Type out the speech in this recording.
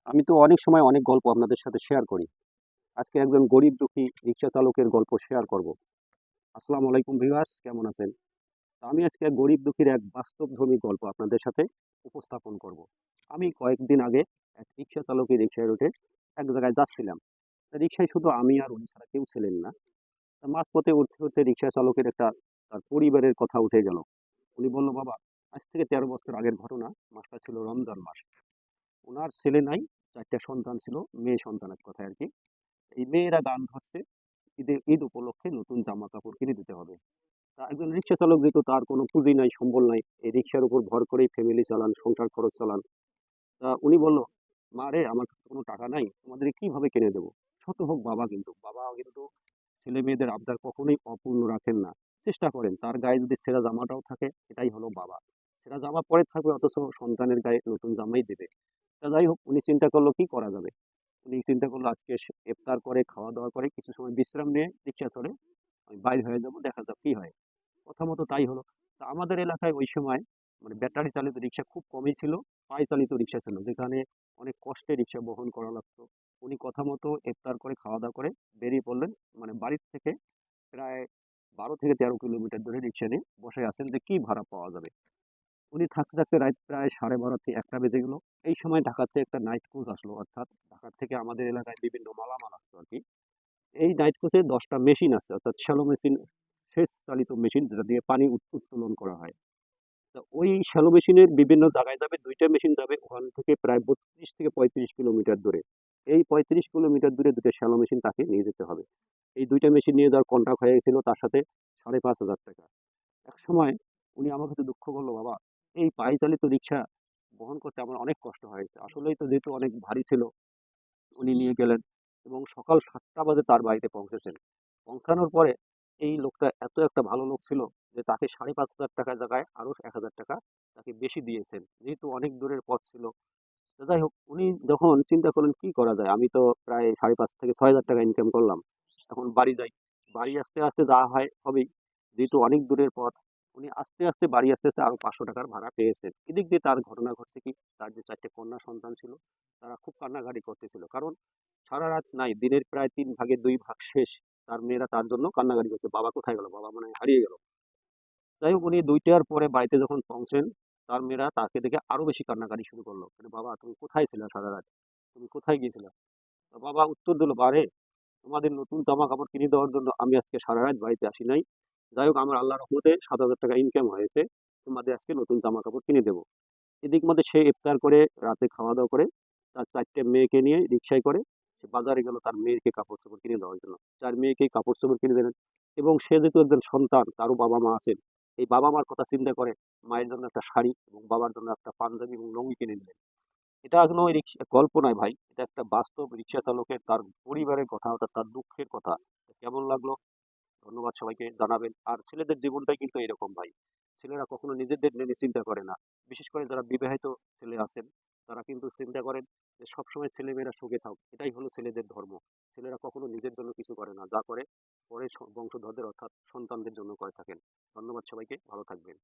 আমি তো অনেক সময় অনেক গল্প আপনাদের সাথে শেয়ার করি। আজকে একজন গরিব দুঃখী রিক্সা চালকের গল্প শেয়ার করব। আসসালামু আলাইকুম ভিউয়ার্স, কেমন আছেন? তো আমি আজকে এক গরিব দুঃখীর এক বাস্তবধর্মী গল্প আপনাদের সাথে উপস্থাপন করব। আমি কয়েকদিন আগে এক রিক্সা চালকের রিক্সায় উঠে এক জায়গায় যাচ্ছিলাম। তা রিক্সায় শুধু আমি আর উনি ছাড়া কেউ ছিলেন না। তা মাঝপথে উঠতে উঠতে রিক্সা চালকের তার পরিবারের কথা উঠে গেল। উনি বলল, বাবা, আজ থেকে 13 বছর আগের ঘটনা। মাসটা ছিল রমজান মাস। ওনার ছেলে নাই, 4টা সন্তান ছিল, মেয়ে সন্তানের কথা আর কি। এই মেয়েরা গান ধরছে, ঈদ উপলক্ষে নতুন জামা কাপড় কিনে দিতে হবে। তা একজন রিক্সা চালক, যেহেতু তার কোনো পুঁজি নাই, সম্বল নাই, এই রিক্সার উপর ভর করেই ফ্যামিলি চালান, সংসার খরচ চালান। তা উনি বলল, মা রে, আমার কাছে কোনো টাকা নাই, তোমাদের কিভাবে কিনে দেবো? শত হোক বাবা কিন্তু ছেলে মেয়েদের আবদার কখনোই অপূর্ণ রাখেন না। চেষ্টা করেন তার গায়ে যদি ছেঁড়া জামাটাও থাকে, এটাই হলো বাবা। ছেঁড়া জামা পরে থাকবে, অথচ সন্তানের গায়ে নতুন জামাই দেবে। তা যাই হোক, উনি চিন্তা করলো কি করা যাবে। উনি চিন্তা করলো আজকে ইফতার করে খাওয়া দাওয়া করে কিছু সময় বিশ্রাম নিয়ে রিক্সা চড়ে আমি বাইর হয়ে যাব, দেখা যাক কি হয়। কথা মতো তাই হলো। তা আমাদের এলাকায় ওই সময় মানে ব্যাটারি চালিত রিক্সা খুব কমই ছিল। পায়ে চালিত রিক্সা ছিল, যেখানে অনেক কষ্টে রিক্সা বহন করা লাগতো। উনি কথা মতো ইফতার করে খাওয়া দাওয়া করে বেরিয়ে পড়লেন। মানে বাড়ির থেকে প্রায় 12 থেকে 13 কিলোমিটার দূরে রিক্সা নিয়ে বসে আছেন যে কি ভাড়া পাওয়া যাবে। উনি থাকতে থাকতে রাত প্রায় 12:30 থেকে 1টা বেজে গেল। এই সময় ঢাকাতে একটা নাইট ক্রুজ আসলো, অর্থাৎ ঢাকা থেকে আমাদের এলাকায় বিভিন্ন মালামাল আসতো আর কি। এই নাইট ক্রুজে 10টা মেশিন আছে, অর্থাৎ শ্যালো মেশিন, সেচ চালিত মেশিন, যেটা দিয়ে পানি উত্তোলন করা হয়। তো ওই শ্যালো মেশিনের বিভিন্ন জায়গায় যাবে, 2টা মেশিন যাবে ওখান থেকে প্রায় 32 থেকে 35 কিলোমিটার দূরে। এই 35 কিলোমিটার দূরে 2টা শ্যালো মেশিন তাকে নিয়ে যেতে হবে। এই 2টা মেশিন নিয়ে যাওয়ার কন্ট্রাক্ট হয়ে গেছিল তার সাথে 5,500 টাকা। এক সময় উনি আমার কাছে দুঃখ করলো, বাবা, এই পায়ে চালিত রিক্সা বহন করতে আমার অনেক কষ্ট হয়েছে। আসলেই তো যেহেতু অনেক ভারী ছিল, উনি নিয়ে গেলেন এবং সকাল 7টা বাজে তার বাড়িতে পৌঁছেছেন। পৌঁছানোর পরে এই লোকটা এত একটা ভালো লোক ছিল যে তাকে 5,500 টাকার জায়গায় আরো 1,000 টাকা তাকে বেশি দিয়েছেন, যেহেতু অনেক দূরের পথ ছিল। তো যাই হোক, উনি যখন চিন্তা করলেন কি করা যায়, আমি তো প্রায় 5,500 থেকে 6,000 টাকা ইনকাম করলাম, এখন বাড়ি যাই। বাড়ি আসতে আসতে যা হয় হবেই, যেহেতু অনেক দূরের পথ। উনি আস্তে আস্তে বাড়ি আসতে আসতে আরো 500 টাকার ভাড়া পেয়েছেন। এদিক দিয়ে তার ঘটনা ঘটছে কি, তার যে 4টে কন্যা সন্তান ছিল, তারা খুব কান্নাকাটি করতেছিল, কারণ সারা রাত নাই, দিনের প্রায় 3 ভাগের 2 ভাগ শেষ। তার মেয়েরা তার জন্য কান্নাকাটি করছে, বাবা কোথায় গেল, বাবা মানে হারিয়ে গেল। যাই হোক, উনি 2টার পরে বাড়িতে যখন পৌঁছেন, তার মেয়েরা তাকে দেখে আরো বেশি কান্নাকাটি শুরু করলো, মানে, বাবা তুমি কোথায় ছিলে সারা রাত, তুমি কোথায় গিয়েছিলে? তো বাবা উত্তর দিল, বারে, তোমাদের নতুন জামা কাপড় কিনে দেওয়ার জন্য আমি আজকে সারা রাত বাড়িতে আসি নাই। যাই হোক, আমার আল্লাহর রহমতে 7,000 টাকা ইনকাম হয়েছে, তোমাদের আজকে নতুন জামা কাপড় কিনে দেবো। এদিক মধ্যে সে ইফতার করে রাতে খাওয়া দাওয়া করে তার 4টে মেয়েকে নিয়ে রিক্সায় করে সে বাজারে গেল তার মেয়েকে কাপড় চোপড় কিনে দেওয়ার জন্য। 4 মেয়েকে কাপড় চোপড় কিনে দিলেন। এবং সে যেহেতু একজন সন্তান, তারও বাবা মা আছেন, এই বাবা মার কথা চিন্তা করে মায়ের জন্য একটা শাড়ি এবং বাবার জন্য একটা পাঞ্জাবি এবং লুঙ্গি কিনে দিলেন। এটা কোনো গল্প নয় ভাই, এটা একটা বাস্তব রিক্সা চালকের তার পরিবারের কথা, অর্থাৎ তার দুঃখের কথা। কেমন লাগলো? ধন্যবাদ, সবাইকে জানাবেন। আর ছেলেদের জীবনটাই কিন্তু এরকম ভাই, ছেলেরা কখনো নিজেদের নিয়ে চিন্তা করে না। বিশেষ করে যারা বিবাহিত ছেলে আছেন, তারা কিন্তু চিন্তা করেন যে সবসময় ছেলেমেয়েরা সুখে থাকুক, এটাই হলো ছেলেদের ধর্ম। ছেলেরা কখনো নিজের জন্য কিছু করে না, যা করে পরে বংশধরদের অর্থাৎ সন্তানদের জন্য করে থাকেন। ধন্যবাদ সবাইকে, ভালো থাকবেন।